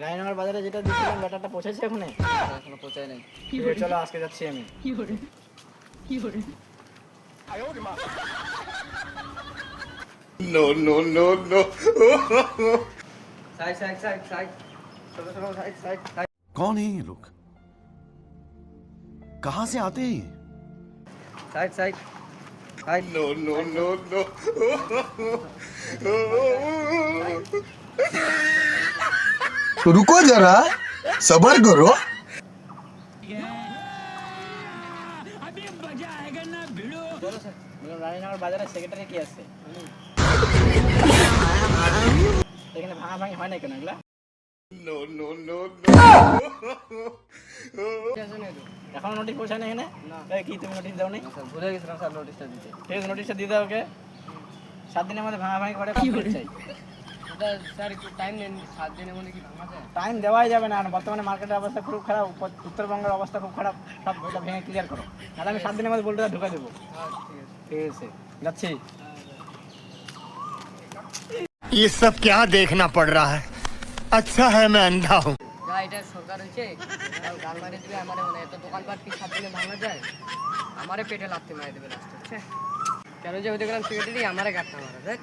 রায়নগর বাজারে যেটা দিয়েছিলাম ব্যাটারটা পৌঁছেছে ওখানে? এখনো পৌঁছায় নাই। চলো আজকে যাচ্ছি আমি। No, no, no, no. Side side side side চলো চলো সাইড সাইড সাইড। कौन है ये लोग? कहां से आते हैं ये? Side side side. No, no, no, no. तो रुको जरा, सबर करो। রায়নগর বাজারে সেক্রেটারি কি আছে? এখানে ভাঙাভাঙি হয় না কেন এগুলা? No, no, no, no. এখনো নোটিশ পৌঁছায় না এখানে? এই কি তুমি নোটিশ দাও নি? স্যার ভুলে গেছিলাম স্যার নোটিশটা দিতে। ঠিক আছে নোটিশটা দিয়ে দাও ওকে। 7 দিনের মধ্যে ভাঙাভাঙি করে কমপ্লিট চাই। স্যার একটু টাইম নেন, 7 দিনের মধ্যে কি ভাঙা যায়? টাইম দেওয়াই যাবে না, আর বর্তমানে মার্কেটের অবস্থা খুব খারাপ, উত্তরবঙ্গের অবস্থা খুব খারাপ, সব ওইটা ভেঙে ক্লিয়ার করো। তাহলে আমি 7 দিনের মধ্যে বলতে ঢুকা দেবো। ঠিক আছে যাচ্ছি। ये सब क्या देखना पड़ रहा है? अच्छा है मैं अंधा हूँ। যা এটা সরকার হয়েছে গান মারে দিবে আমারে, মানে এত দোকানপাট কি 7 দিনে ভাঙা যায়? আমারে পেটে লাথি মারে দেবে লাস্টে। কেন যে ওই দেখলাম সেক্রেটারি আমারে গাঁটটা মারা দেখ।